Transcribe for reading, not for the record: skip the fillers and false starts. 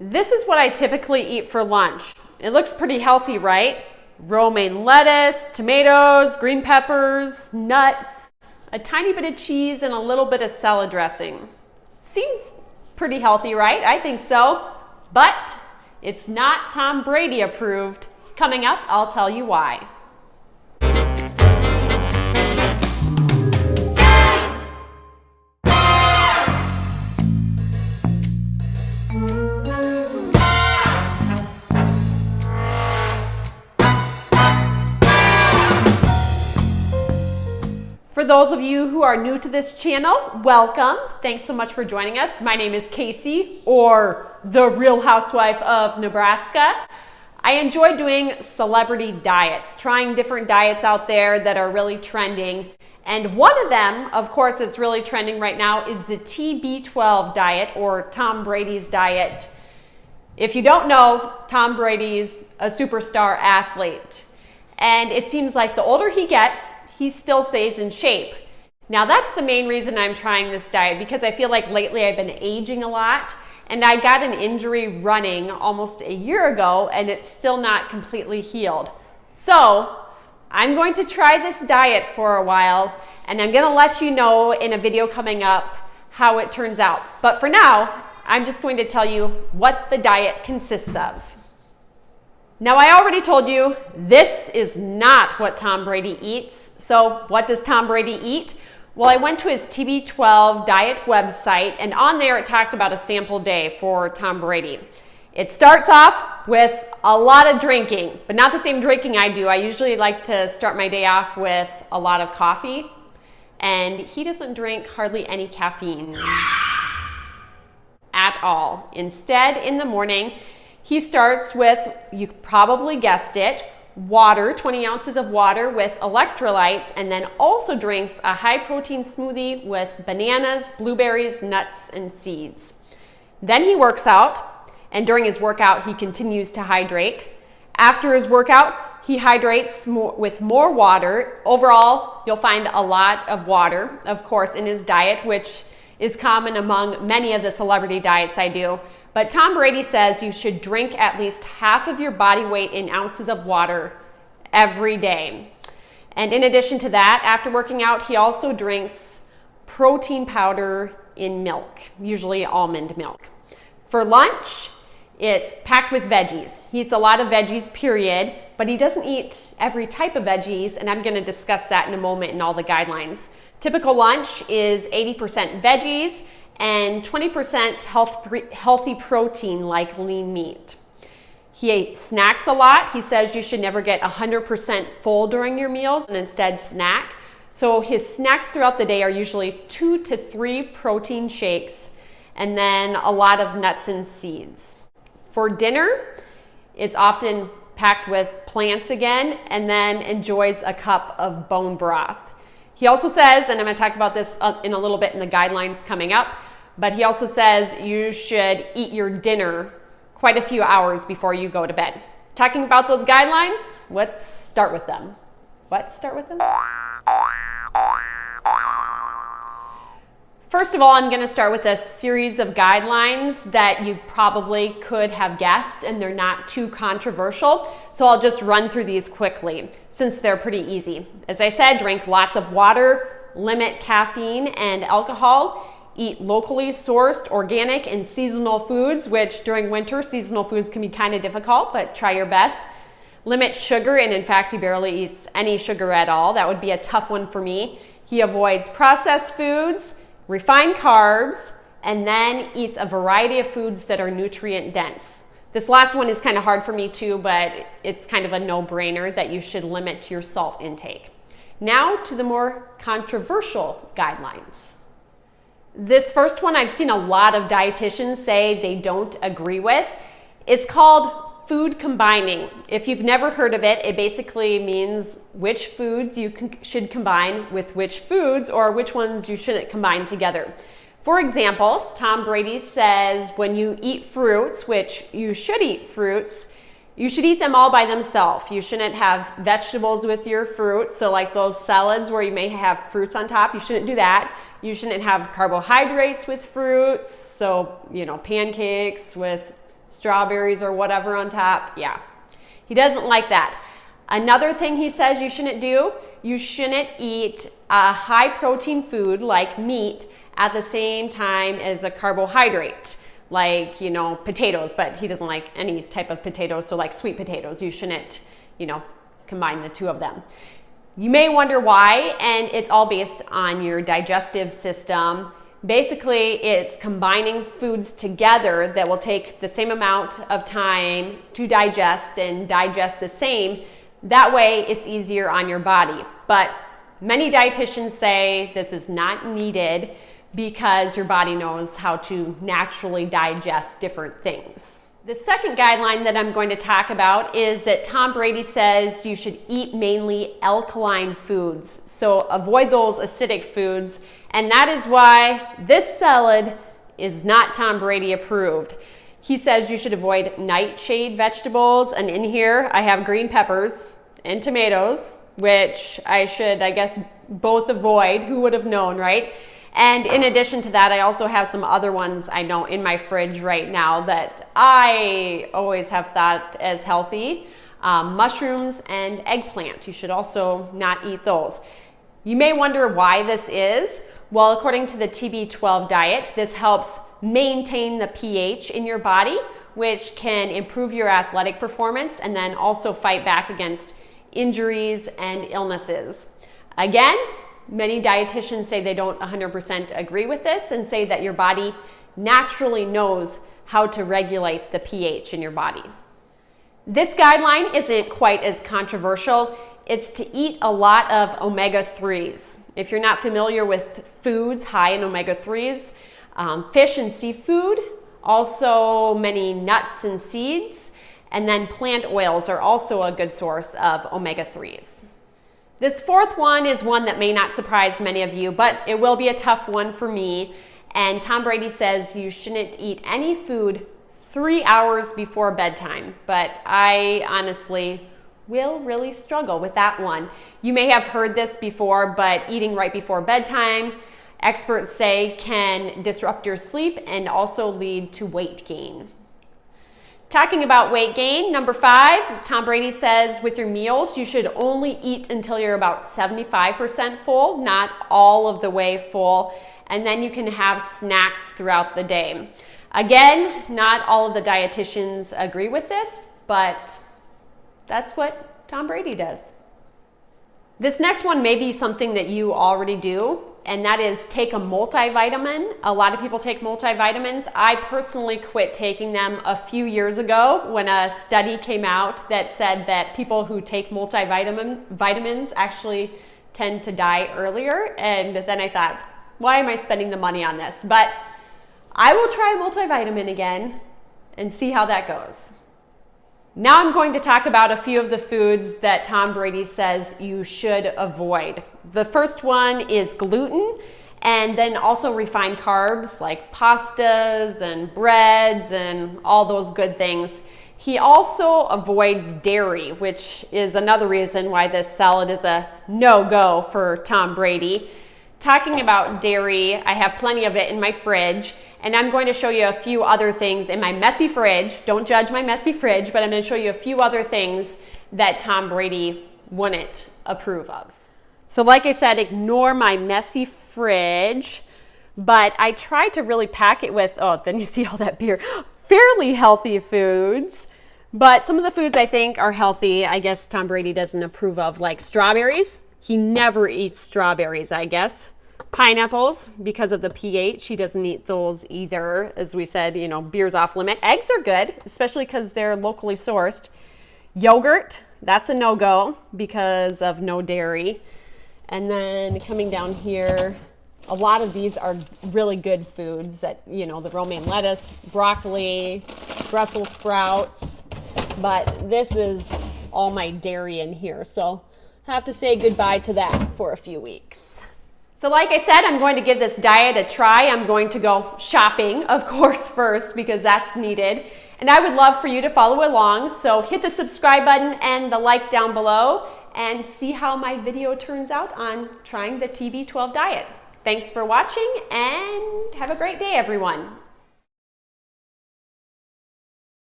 This is what I typically eat for lunch. It looks pretty healthy, right? Romaine lettuce, tomatoes, green peppers, nuts, a tiny bit of cheese, and a little bit of salad dressing. Seems pretty healthy, right? I think so. But it's not Tom Brady approved. Coming up, I'll tell you why. For those of you who are new to this channel, welcome. Thanks so much for joining us. My name is Casey, or the Real Housewife of Nebraska. I enjoy doing celebrity diets, trying different diets out there that are really trending. And one of them, of course, that's really trending right now is the TB12 diet, or Tom Brady's diet. If you don't know, Tom Brady's a superstar athlete. And it seems like the older he gets, he still stays in shape. Now that's the main reason I'm trying this diet, because I feel like lately I've been aging a lot, and I got an injury running almost a year ago and it's still not completely healed. So I'm going to try this diet for a while, and I'm gonna let you know in a video coming up how it turns out. But for now, I'm just going to tell you what the diet consists of. Now, I already told you this is not what Tom Brady eats. So what does Tom Brady eat? Well, I went to his TB12 diet website, and on there it talked about a sample day for Tom Brady. It starts off with a lot of drinking, but not the same drinking I do. I usually like to start my day off with a lot of coffee, and he doesn't drink hardly any caffeine at all. Instead, in the morning, he starts with, you probably guessed it, water, 20 ounces of water with electrolytes, and then also drinks a high protein smoothie with bananas, blueberries, nuts, and seeds. Then he works out, and during his workout, he continues to hydrate. After his workout, he hydrates with more water. Overall, you'll find a lot of water, of course, in his diet, which is common among many of the celebrity diets I do. But Tom Brady says you should drink at least half of your body weight in ounces of water every day. And in addition to that, after working out, he also drinks protein powder in milk, usually almond milk. For lunch, it's packed with veggies. He eats a lot of veggies, period, but he doesn't eat every type of veggies, and I'm going to discuss that in a moment in all the guidelines. Typical lunch is 80% veggies and 20% healthy protein like lean meat. He snacks a lot. He says you should never get 100% full during your meals and instead snack. So his snacks throughout the day are usually 2 to 3 protein shakes and then a lot of nuts and seeds. For dinner, it's often packed with plants again, and then enjoys a cup of bone broth. He also says, and I'm going to talk about this in a little bit in the guidelines coming up, but he also says you should eat your dinner quite a few hours before you go to bed. Talking about those guidelines, let's start with them. First of all, I'm going to start with a series of guidelines that you probably could have guessed, and they're not too controversial. So I'll just run through these quickly since they're pretty easy. As I said, drink lots of water, limit caffeine and alcohol, eat locally sourced, organic, and seasonal foods, which during winter, seasonal foods can be kind of difficult, but try your best. Limit sugar, and in fact, he barely eats any sugar at all. That would be a tough one for me. He avoids processed foods, refined carbs, and then eats a variety of foods that are nutrient dense. This last one is kind of hard for me too, but it's kind of a no-brainer that you should limit your salt intake. Now to the more controversial guidelines. This first one I've seen a lot of dietitians say they don't agree with. It's called food combining. If you've never heard of it, it basically means which foods you should combine with which foods, or which ones you shouldn't combine together. For example, Tom Brady says when you eat fruits, which you should eat fruits, you should eat them all by themselves. You shouldn't have vegetables with your fruit. So like those salads where you may have fruits on top, you shouldn't do that. You shouldn't have carbohydrates with fruits. So, pancakes with strawberries or whatever on top. Yeah, he doesn't like that. Another thing he says you shouldn't do, you shouldn't eat a high protein food like meat at the same time as a carbohydrate, like, you know, potatoes, but he doesn't like any type of potatoes, so like sweet potatoes, you shouldn't, you know, combine the two of them. You may wonder why, and it's all based on your digestive system. Basically, it's combining foods together that will take the same amount of time to digest and digest the same. That way, it's easier on your body. But many dietitians say this is not needed because your body knows how to naturally digest different things. The second guideline that I'm going to talk about is that Tom Brady says you should eat mainly alkaline foods. So avoid those acidic foods. And that is why this salad is not Tom Brady approved. He says you should avoid nightshade vegetables. And in here, I have green peppers and tomatoes, which I should, I guess, both avoid. Who would have known, right? And in addition to that, I also have some other ones I know in my fridge right now that I always have thought as healthy. Mushrooms and eggplant. You should also not eat those. You may wonder why this is. Well, according to the TB12 diet, this helps maintain the pH in your body, which can improve your athletic performance and then also fight back against injuries and illnesses. Again, many dietitians say they don't 100% agree with this and say that your body naturally knows how to regulate the pH in your body. This guideline isn't quite as controversial. It's to eat a lot of omega-3s. If you're not familiar with foods high in omega-3s, fish and seafood, also many nuts and seeds, and then plant oils are also a good source of omega-3s. This fourth one is one that may not surprise many of you, but it will be a tough one for me. And Tom Brady says you shouldn't eat any food 3 hours before bedtime. But I honestly will really struggle with that one. You may have heard this before, but eating right before bedtime, experts say, can disrupt your sleep and also lead to weight gain. Talking about weight gain, number 5, Tom Brady says with your meals, you should only eat until you're about 75% full, not all of the way full, and then you can have snacks throughout the day. Again, not all of the dietitians agree with this, but that's what Tom Brady does. This next one may be something that you already do, and that is take a multivitamin. A lot of people take multivitamins. I personally quit taking them a few years ago when a study came out that said that people who take vitamins actually tend to die earlier. And then I thought, why am I spending the money on this? But I will try a multivitamin again and see how that goes. Now I'm going to talk about a few of the foods that Tom Brady says you should avoid. The first one is gluten, and then also refined carbs like pastas and breads and all those good things. He also avoids dairy, which is another reason why this salad is a no-go for Tom Brady. Talking about dairy, I have plenty of it in my fridge. And I'm going to show you a few other things in my messy fridge. Don't judge my messy fridge, but I'm going to show you a few other things that Tom Brady wouldn't approve of. So like I said, ignore my messy fridge, but I tried to really pack it with, oh, then you see all that beer, fairly healthy foods. But some of the foods I think are healthy, I guess Tom Brady doesn't approve of, like strawberries. He never eats strawberries, I guess. Pineapples, because of the pH, he doesn't eat those either. As we said, you know, beer's off limit. Eggs are good, especially because they're locally sourced. Yogurt, that's a no-go because of no dairy. And then coming down here, a lot of these are really good foods that, you know, the romaine lettuce, broccoli, Brussels sprouts. But this is all my dairy in here, so I have to say goodbye to that for a few weeks. So like I said, I'm going to give this diet a try. I'm going to go shopping, of course, first because that's needed. And I would love for you to follow along. So hit the subscribe button and the like down below and see how my video turns out on trying the TB12 diet. Thanks for watching and have a great day, everyone.